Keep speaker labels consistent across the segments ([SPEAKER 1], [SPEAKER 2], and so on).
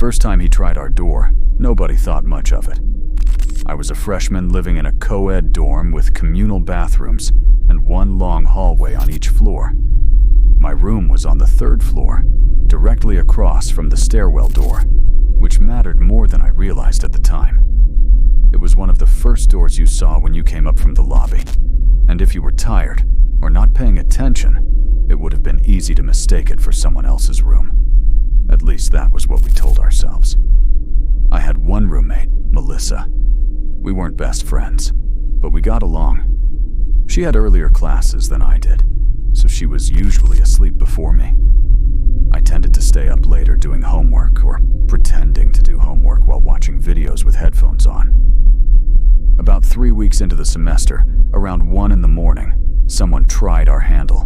[SPEAKER 1] first time he tried our door, nobody thought much of it. I was a freshman living in a co-ed dorm with communal bathrooms and one long hallway on each floor. My room was on the 3rd floor, directly across from the stairwell door, which mattered more than I realized at the time. It was one of the first doors you saw when you came up from the lobby, and if you were tired or not paying attention, it would have been easy to mistake it for someone else's room. At least that was what we told ourselves. I had one roommate, Melissa. We weren't best friends, but we got along. She had earlier classes than I did, so she was usually asleep before me. I tended to stay up later doing homework or pretending to do homework while watching videos with headphones on. About 3 weeks into the semester, around 1 in the morning, someone tried our handle.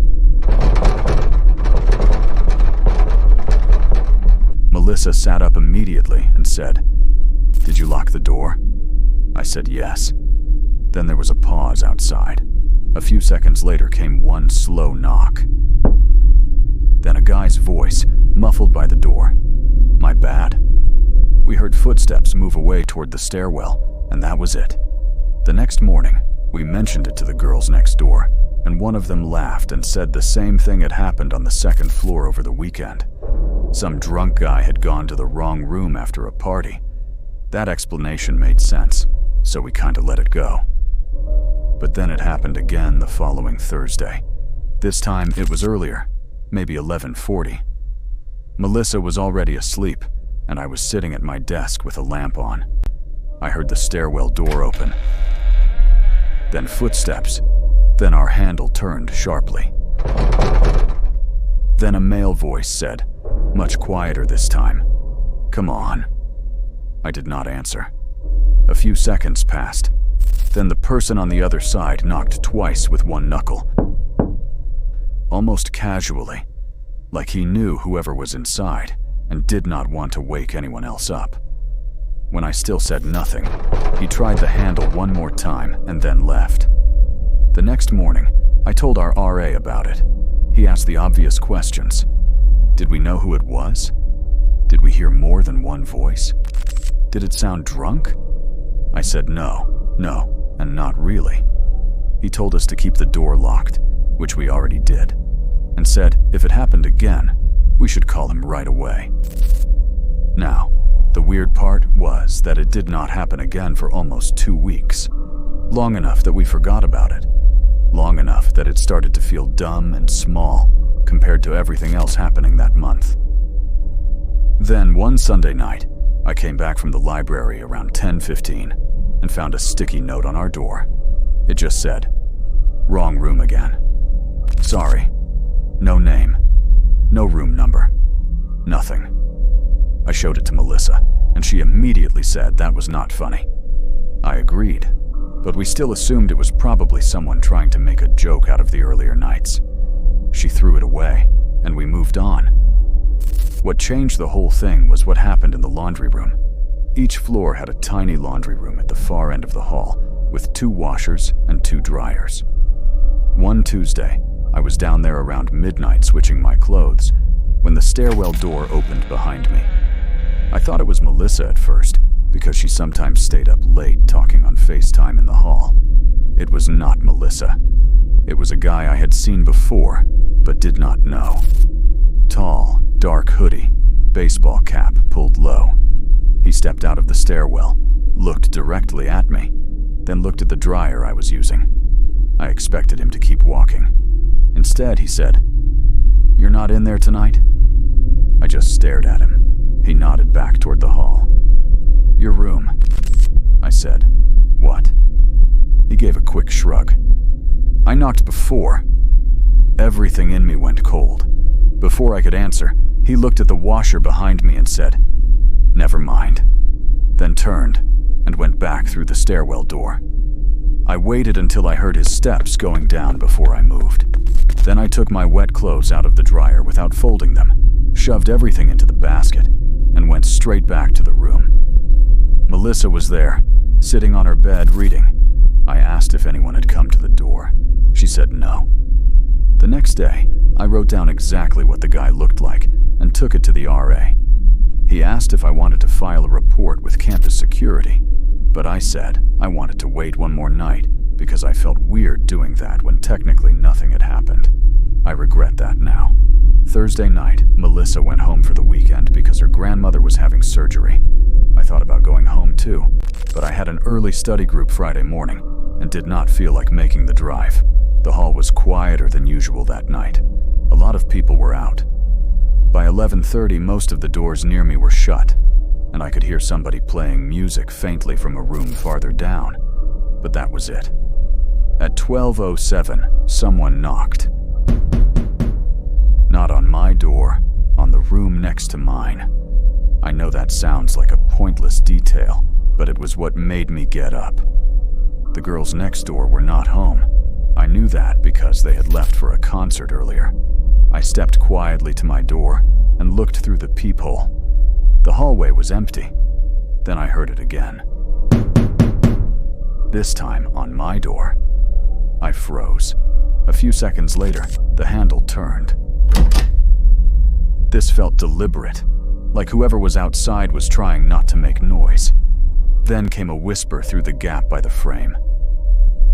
[SPEAKER 1] Melissa sat up immediately and said, "Did you lock the door?" I said yes. Then there was a pause outside. A few seconds later came one slow knock. Then a guy's voice, muffled by the door. "My bad." We heard footsteps move away toward the stairwell, and that was it. The next morning, we mentioned it to the girls next door, and one of them laughed and said the same thing had happened on the 2nd floor over the weekend. Some drunk guy had gone to the wrong room after a party. That explanation made sense, so we kinda let it go. But then it happened again the following Thursday. This time it was earlier, maybe 11:40. Melissa was already asleep, and I was sitting at my desk with a lamp on. I heard the stairwell door open, then footsteps, then our handle turned sharply. Then a male voice said, much quieter this time, "Come on." I did not answer. A few seconds passed. Then the person on the other side knocked twice with one knuckle. Almost casually, like he knew whoever was inside and did not want to wake anyone else up. When I still said nothing, he tried the handle one more time and then left. The next morning, I told our RA about it. He asked the obvious questions. Did we know who it was? Did we hear more than one voice? Did it sound drunk? I said no, and not really. He told us to keep the door locked, which we already did, and said if it happened again, we should call him right away. Now, the weird part was that it did not happen again for almost 2 weeks. Long enough that we forgot about it. Long enough that it started to feel dumb and small compared to everything else happening that month. Then one Sunday night, I came back from the library around 10:15 and found a sticky note on our door. It just said, "Wrong room again. Sorry." No name, no room number, nothing. I showed it to Melissa, and she immediately said that was not funny. I agreed, but we still assumed it was probably someone trying to make a joke out of the earlier nights. She threw it away, and we moved on. What changed the whole thing was what happened in the laundry room. Each floor had a tiny laundry room at the far end of the hall, with 2 washers and 2 dryers. One Tuesday, I was down there around midnight switching my clothes, when the stairwell door opened behind me. I thought it was Melissa at first, because she sometimes stayed up late talking on FaceTime in the hall. It was not Melissa. It was a guy I had seen before, but did not know. Tall, dark hoodie, baseball cap pulled low. He stepped out of the stairwell, looked directly at me, then looked at the dryer I was using. I expected him to keep walking. Instead, he said, "You're not in there tonight?" I just stared at him. He nodded back toward the hall. "Your room." I said, "What?" He gave a quick shrug. "I knocked before." Everything in me went cold. Before I could answer, he looked at the washer behind me and said, "Never mind," then turned and went back through the stairwell door. I waited until I heard his steps going down before I moved. Then I took my wet clothes out of the dryer without folding them, shoved everything into the basket, and went straight back to the room. Melissa was there, sitting on her bed reading. I asked if anyone had come to the door. She said no. The next day, I wrote down exactly what the guy looked like and took it to the RA. He asked if I wanted to file a report with campus security, but I said I wanted to wait one more night because I felt weird doing that when technically nothing had happened. I regret that now. Thursday night, Melissa went home for the weekend because her grandmother was having surgery. I thought about going home too, but I had an early study group Friday morning and did not feel like making the drive. The hall was quieter than usual that night. A lot of people were out. By 11:30, most of the doors near me were shut, and I could hear somebody playing music faintly from a room farther down, but that was it. At 12:07, someone knocked. Not on my door, on the room next to mine. I know that sounds like a pointless detail, but it was what made me get up. The girls next door were not home. I knew that because they had left for a concert earlier. I stepped quietly to my door and looked through the peephole. The hallway was empty. Then I heard it again. This time on my door. I froze. A few seconds later, the handle turned. This felt deliberate, like whoever was outside was trying not to make noise. Then came a whisper through the gap by the frame.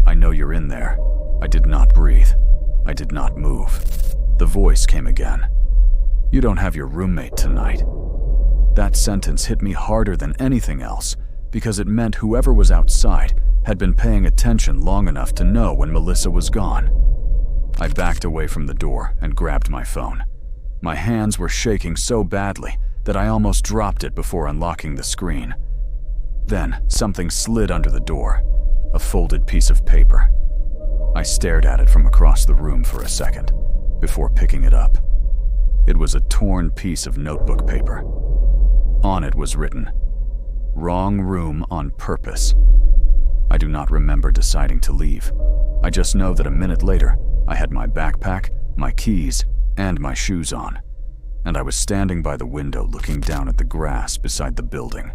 [SPEAKER 1] "I know you're in there." I did not breathe. I did not move. The voice came again. "You don't have your roommate tonight." That sentence hit me harder than anything else because it meant whoever was outside had been paying attention long enough to know when Melissa was gone. I backed away from the door and grabbed my phone. My hands were shaking so badly that I almost dropped it before unlocking the screen. Then something slid under the door, a folded piece of paper. I stared at it from across the room for a second before picking it up. It was a torn piece of notebook paper. On it was written, "Wrong room on purpose." I do not remember deciding to leave. I just know that a minute later, I had my backpack, my keys, and my shoes on, and I was standing by the window looking down at the grass beside the building.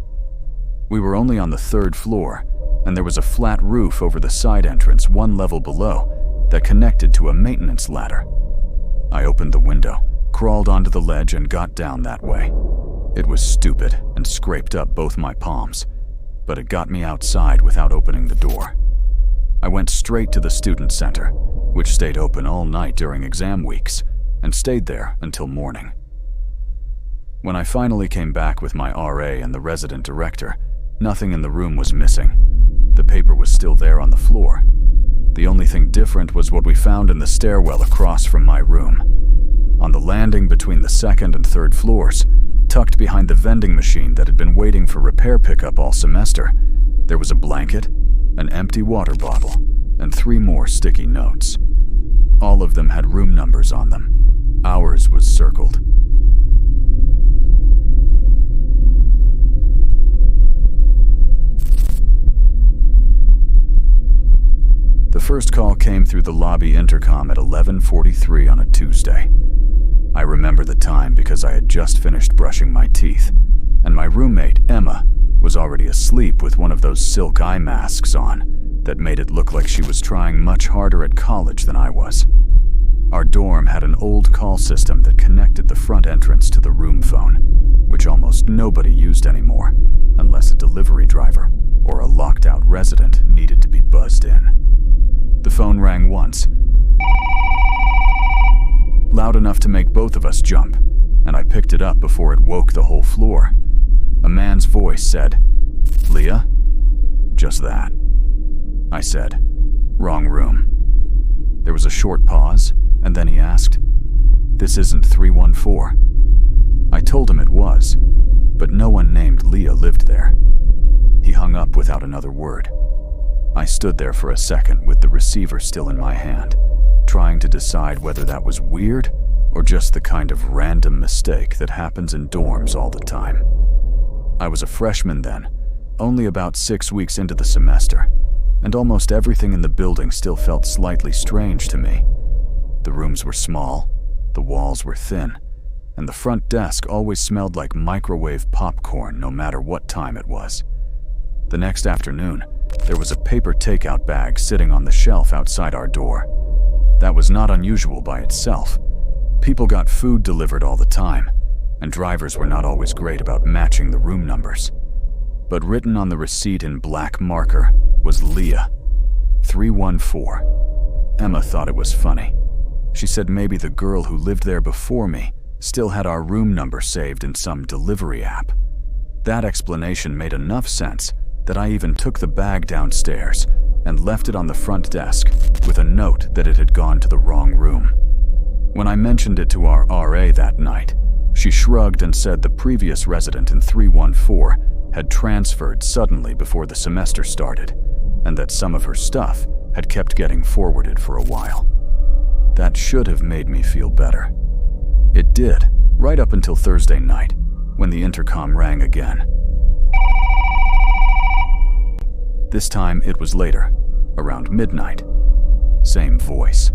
[SPEAKER 1] We were only on the 3rd floor, and there was a flat roof over the side entrance 1 level below that connected to a maintenance ladder. I opened the window, crawled onto the ledge, and got down that way. It was stupid and scraped up both my palms, but it got me outside without opening the door. I went straight to the student center, which stayed open all night during exam weeks, and stayed there until morning. When I finally came back with my RA and the resident director, nothing in the room was missing. The paper was still there on the floor. The only thing different was what we found in the stairwell across from my room. On the landing between the 2nd and 3rd floors, tucked behind the vending machine that had been waiting for repair pickup all semester, there was a blanket, an empty water bottle, and 3 more sticky notes. All of them had room numbers on them. Ours was circled. The first call came through the lobby intercom at 11:43 on a Tuesday. I remember the time because I had just finished brushing my teeth, and my roommate, Emma, was already asleep with one of those silk eye masks on that made it look like she was trying much harder at college than I was. Our dorm had an old call system that connected the front entrance to the room phone, which almost nobody used anymore, unless a delivery driver or a locked-out resident needed to be buzzed in. The phone rang once, loud enough to make both of us jump, and I picked it up before it woke the whole floor. A man's voice said, "Leah?" Just that. I said, "Wrong room." There was a short pause, and then he asked, "This isn't 314. I told him it was, but no one named Leah lived there. He hung up without another word. I stood there for a second with the receiver still in my hand, trying to decide whether that was weird or just the kind of random mistake that happens in dorms all the time. I was a freshman then, only about 6 weeks into the semester, and almost everything in the building still felt slightly strange to me. The rooms were small, the walls were thin, and the front desk always smelled like microwave popcorn no matter what time it was. The next afternoon, there was a paper takeout bag sitting on the shelf outside our door. That was not unusual by itself. People got food delivered all the time, and drivers were not always great about matching the room numbers. But written on the receipt in black marker was Leah, 314. Emma thought it was funny. She said maybe the girl who lived there before me still had our room number saved in some delivery app. That explanation made enough sense that I even took the bag downstairs and left it on the front desk with a note that it had gone to the wrong room. When I mentioned it to our RA that night, she shrugged and said the previous resident in 314 had transferred suddenly before the semester started, and that some of her stuff had kept getting forwarded for a while. That should have made me feel better. It did, right up until Thursday night, when the intercom rang again. This time it was later, around midnight. Same voice.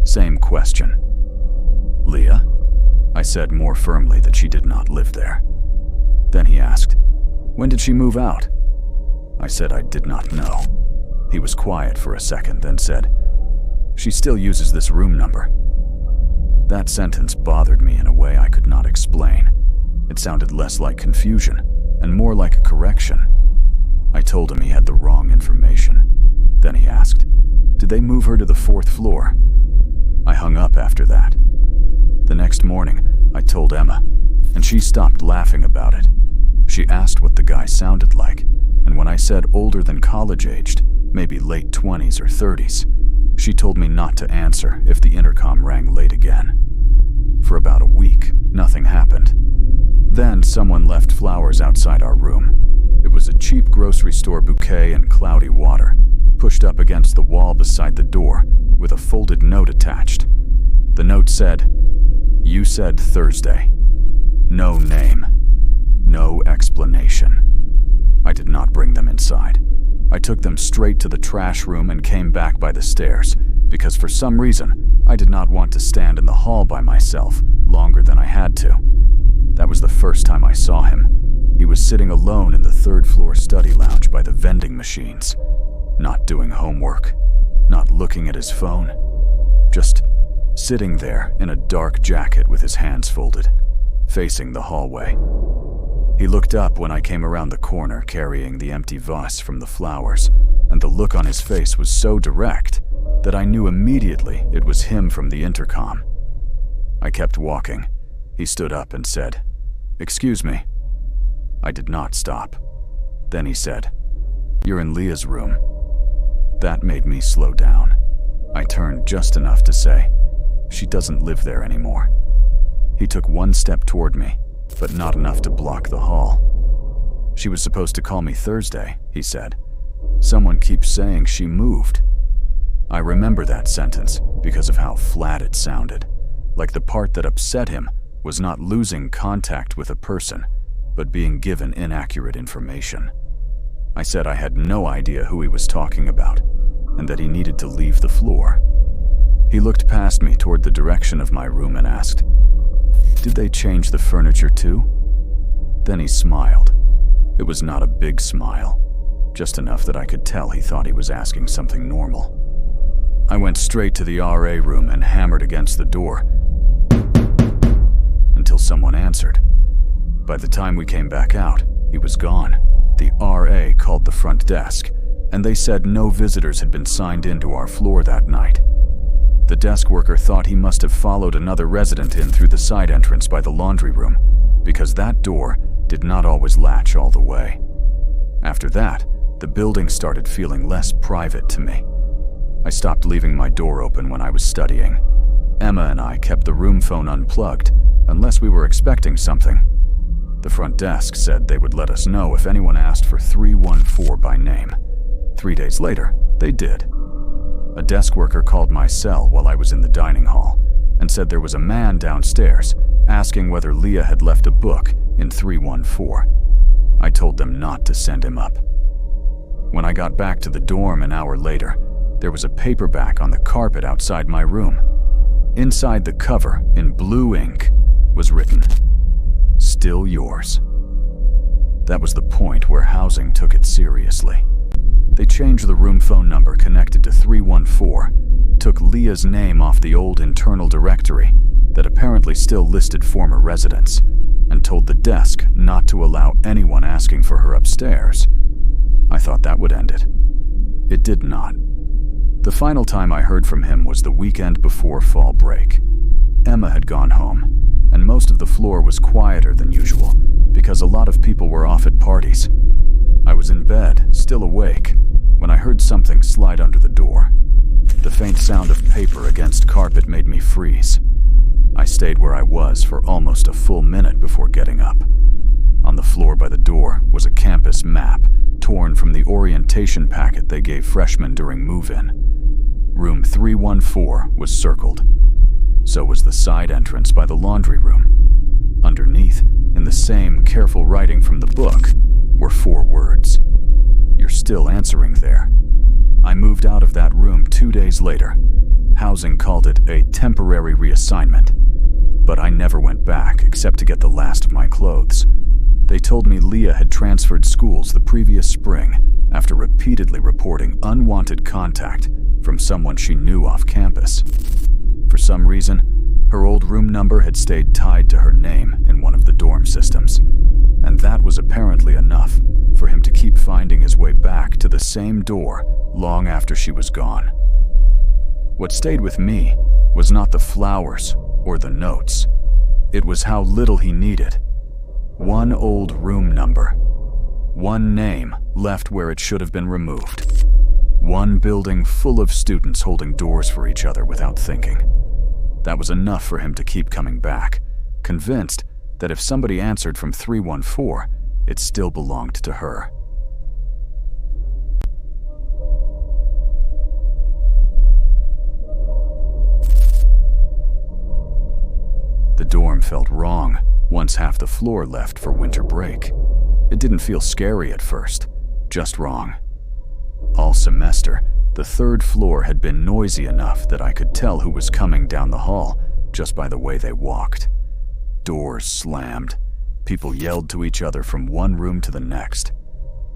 [SPEAKER 1] Same question. Leah? I said more firmly that she did not live there. Then he asked, when did she move out? I said I did not know. He was quiet for a second, then said, she still uses this room number. That sentence bothered me in a way I could not explain. It sounded less like confusion and more like a correction. I told him he had the wrong information. Then he asked, did they move her to the 4th floor? I hung up after that. The next morning, I told Emma, and she stopped laughing about it. She asked what the guy sounded like, and when I said older than college-aged, maybe late 20s or 30s, she told me not to answer if the intercom rang late again. For about a week, nothing happened. Then someone left flowers outside our room. It was a cheap grocery store bouquet in cloudy water, pushed up against the wall beside the door, with a folded note attached. The note said, you said Thursday. No name. No explanation. I did not bring them inside. I took them straight to the trash room and came back by the stairs, because for some reason, I did not want to stand in the hall by myself longer than I had to. That was the first time I saw him. He was sitting alone in the 3rd floor study lounge by the vending machines, not doing homework, not looking at his phone, just sitting there in a dark jacket with his hands folded, facing the hallway. He looked up when I came around the corner carrying the empty vase from the flowers, and the look on his face was so direct that I knew immediately it was him from the intercom. I kept walking. He stood up and said, excuse me. I did not stop. Then he said, you're in Leah's room. That made me slow down. I turned just enough to say, she doesn't live there anymore. He took one step toward me, but not enough to block the hall. She was supposed to call me Thursday, he said. Someone keeps saying she moved. I remember that sentence because of how flat it sounded, like the part that upset him was not losing contact with a person, but being given inaccurate information. I said I had no idea who he was talking about, and that he needed to leave the floor. He looked past me toward the direction of my room and asked, did they change the furniture too? Then he smiled. It was not a big smile, just enough that I could tell he thought he was asking something normal. I went straight to the RA room and hammered against the door until someone answered. By the time we came back out, he was gone. The RA called the front desk, and they said no visitors had been signed into our floor that night. The desk worker thought he must have followed another resident in through the side entrance by the laundry room, because that door did not always latch all the way. After that, the building started feeling less private to me. I stopped leaving my door open when I was studying. Emma and I kept the room phone unplugged, unless we were expecting something. The front desk said they would let us know if anyone asked for 314 by name. 3 days later, they did. A desk worker called my cell while I was in the dining hall and said there was a man downstairs asking whether Leah had left a book in 314. I told them not to send him up. When I got back to the dorm an hour later, there was a paperback on the carpet outside my room. Inside the cover, in blue ink, was written, "Still yours." That was the point where housing took it seriously. They changed the room phone number connected to 314, took Leah's name off the old internal directory that apparently still listed former residents, and told the desk not to allow anyone asking for her upstairs. I thought that would end it. It did not. The final time I heard from him was the weekend before fall break. Emma had gone home, and most of the floor was quieter than usual because a lot of people were off at parties. I was in bed, still awake, when I heard something slide under the door. The faint sound of paper against carpet made me freeze. I stayed where I was for almost a full minute before getting up. On the floor by the door was a campus map, torn from the orientation packet they gave freshmen during move-in. Room 314 was circled. So was the side entrance by the laundry room. Underneath, in the same careful writing from the book, were 4 words. "You're still answering there." I moved out of that room 2 days later. Housing called it a temporary reassignment. But I never went back except to get the last of my clothes. They told me Leah had transferred schools the previous spring after repeatedly reporting unwanted contact from someone she knew off campus. For some reason, her old room number had stayed tied to her name in one of the dorm systems, and that was apparently enough for him to keep finding his way back to the same door long after she was gone. What stayed with me was not the flowers or the notes. It was how little he needed. 1 old room number. 1 name left where it should have been removed. 1 building full of students holding doors for each other without thinking. That was enough for him to keep coming back, convinced that if somebody answered from 314, it still belonged to her. The dorm felt wrong once half the floor left for winter break. It didn't feel scary at first, just wrong. All semester, the 3rd floor had been noisy enough that I could tell who was coming down the hall just by the way they walked. Doors slammed. People yelled to each other from one room to the next.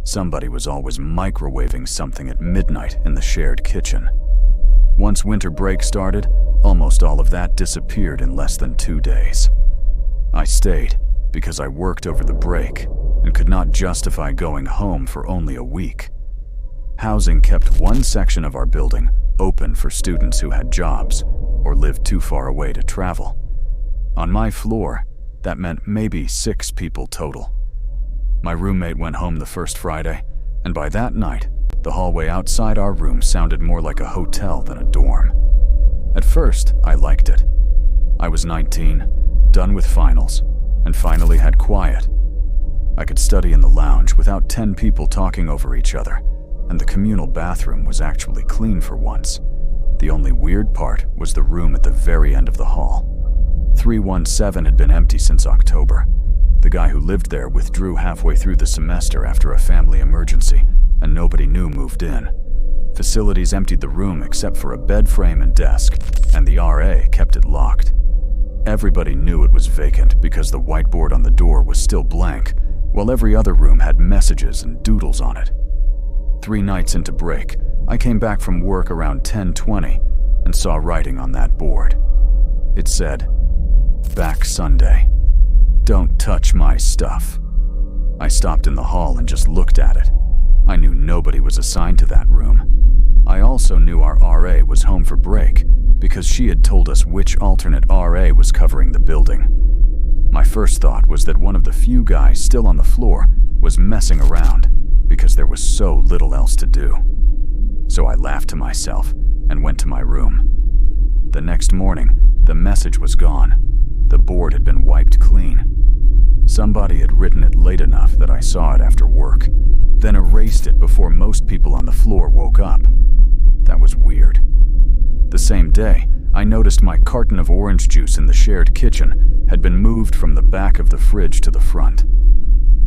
[SPEAKER 1] Somebody was always microwaving something at midnight in the shared kitchen. Once winter break started, almost all of that disappeared in less than 2 days. I stayed because I worked over the break and could not justify going home for only a week. Housing kept one section of our building open for students who had jobs or lived too far away to travel. On my floor, that meant maybe 6 people total. My roommate went home the first Friday, and by that night, the hallway outside our room sounded more like a hotel than a dorm. At first, I liked it. I was 19, done with finals, and finally had quiet. I could study in the lounge without 10 people talking over each other, and the communal bathroom was actually clean for once. The only weird part was the room at the very end of the hall. 317 had been empty since October. The guy who lived there withdrew halfway through the semester after a family emergency, and nobody new moved in. Facilities emptied the room except for a bed frame and desk, and the RA kept it locked. Everybody knew it was vacant because the whiteboard on the door was still blank, while every other room had messages and doodles on it. 3 nights into break, I came back from work around 10:20 and saw writing on that board. It said, "Back Sunday. Don't touch my stuff." I stopped in the hall and just looked at it. I knew nobody was assigned to that room. I also knew our RA was home for break because she had told us which alternate RA was covering the building. My first thought was that one of the few guys still on the floor was messing around because there was so little else to do. So I laughed to myself and went to my room. The next morning, the message was gone. The board had been wiped clean. Somebody had written it late enough that I saw it after work, then erased it before most people on the floor woke up. That was weird. The same day, I noticed my carton of orange juice in the shared kitchen had been moved from the back of the fridge to the front.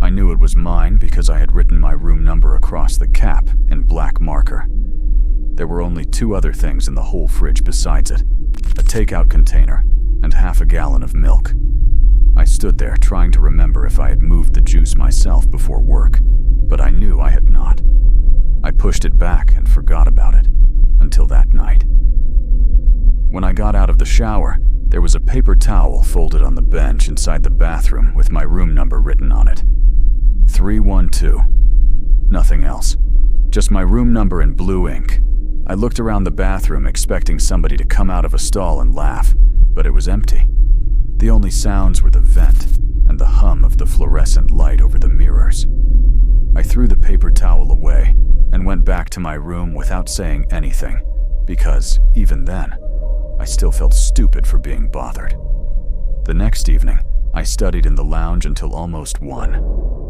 [SPEAKER 1] I knew it was mine because I had written my room number across the cap in black marker. There were only 2 other things in the whole fridge besides it: a takeout container and half a gallon of milk. I stood there trying to remember if I had moved the juice myself before work, but I knew I had not. I pushed it back and forgot about it until that night. When I got out of the shower, There was a paper towel folded on the bench inside the bathroom with my room number written on it. 312. Nothing else. Just my room number in blue ink. I looked around the bathroom expecting somebody to come out of a stall and laugh, but it was empty. The only sounds were the vent and the hum of the fluorescent light over the mirrors. I threw the paper towel away and went back to my room without saying anything, because, even then, I still felt stupid for being bothered. The next evening, I studied in the lounge until almost 1.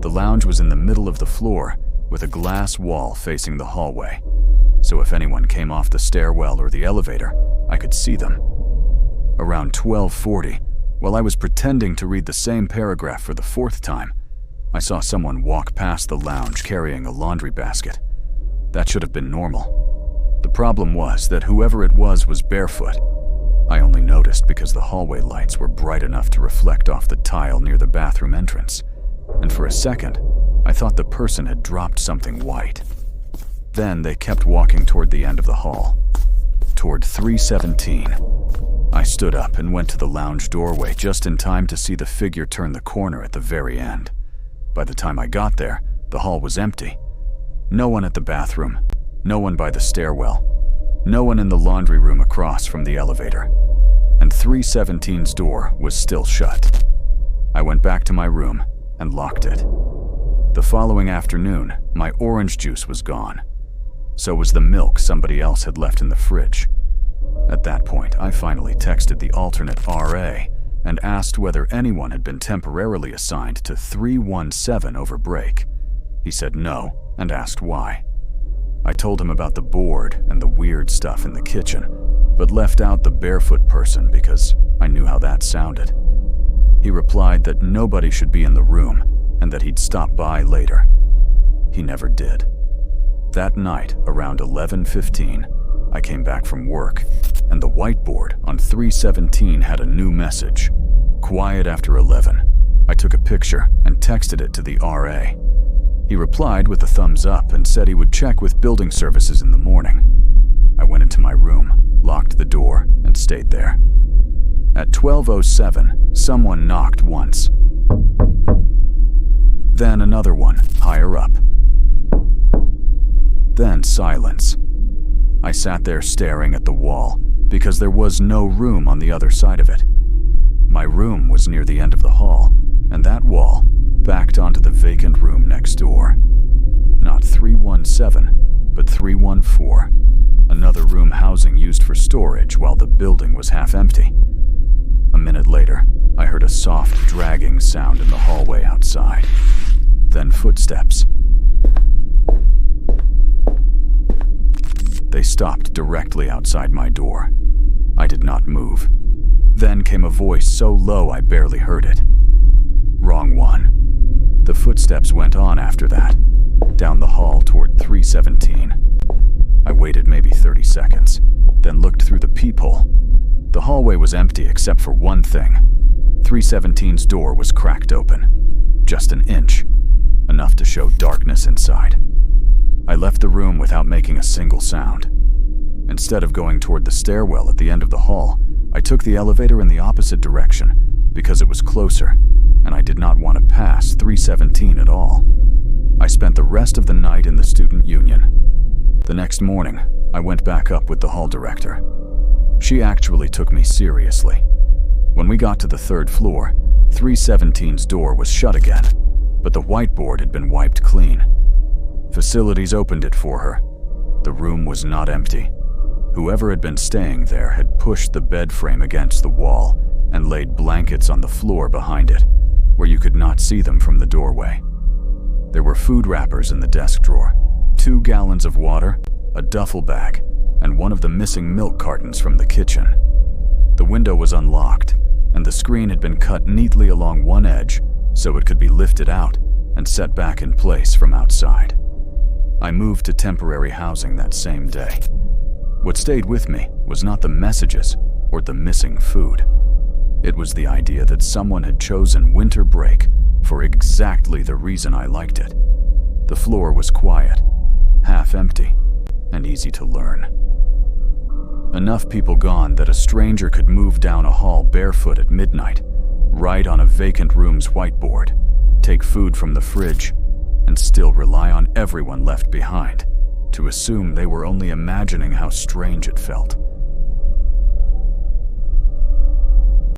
[SPEAKER 1] The lounge was in the middle of the floor, with a glass wall facing the hallway, so if anyone came off the stairwell or the elevator, I could see them. Around 12:40, while I was pretending to read the same paragraph for the 4th time, I saw someone walk past the lounge carrying a laundry basket. That should have been normal. The problem was that whoever it was barefoot. I only noticed because the hallway lights were bright enough to reflect off the tile near the bathroom entrance, and for a second, I thought the person had dropped something white. Then they kept walking toward the end of the hall, toward 317. I stood up and went to the lounge doorway just in time to see the figure turn the corner at the very end. By the time I got there, the hall was empty. No one at the bathroom, no one by the stairwell, no one in the laundry room across from the elevator, and 317's door was still shut. I went back to my room and locked it. The following afternoon, my orange juice was gone. So was the milk somebody else had left in the fridge. At that point, I finally texted the alternate RA and asked whether anyone had been temporarily assigned to 317 over break. He said no and asked why. I told him about the board and the weird stuff in the kitchen, but left out the barefoot person because I knew how that sounded. He replied that nobody should be in the room and that he'd stop by later. He never did. That night, around 11:15, I came back from work, and the whiteboard on 317 had a new message. Quiet after 11. I took a picture and texted it to the RA. He replied with a thumbs up and said he would check with building services in the morning. I went into my room, locked the door, and stayed there. At 12:07, someone knocked once. Then another one, higher up. Then silence. I sat there staring at the wall because there was no room on the other side of it. My room was near the end of the hall, and that wall backed onto the vacant room next door. Not 317, but 314, another room housing used for storage while the building was half empty. A minute later, I heard a soft dragging sound in the hallway outside. Then footsteps. They stopped directly outside my door. I did not move. Then came a voice so low I barely heard it. Wrong one. The footsteps went on after that, down the hall toward 317. I waited maybe 30 seconds, then looked through the peephole. The hallway was empty except for one thing. 317's door was cracked open. Just an inch, enough to show darkness inside. I left the room without making a single sound. Instead of going toward the stairwell at the end of the hall, I took the elevator in the opposite direction because it was closer, and I did not want to pass 317 at all. I spent the rest of the night in the student union. The next morning, I went back up with the hall director. She actually took me seriously. When we got to the 3rd floor, 317's door was shut again, but the whiteboard had been wiped clean. Facilities opened it for her. The room was not empty. Whoever had been staying there had pushed the bed frame against the wall and laid blankets on the floor behind it, where you could not see them from the doorway. There were food wrappers in the desk drawer, 2 gallons of water, a duffel bag, and one of the missing milk cartons from the kitchen. The window was unlocked, and the screen had been cut neatly along one edge so it could be lifted out and set back in place from outside. I moved to temporary housing that same day. What stayed with me was not the messages or the missing food. It was the idea that someone had chosen winter break for exactly the reason I liked it. The floor was quiet, half empty, and easy to learn. Enough people gone that a stranger could move down a hall barefoot at midnight, write on a vacant room's whiteboard, take food from the fridge, and still rely on everyone left behind to assume they were only imagining how strange it felt.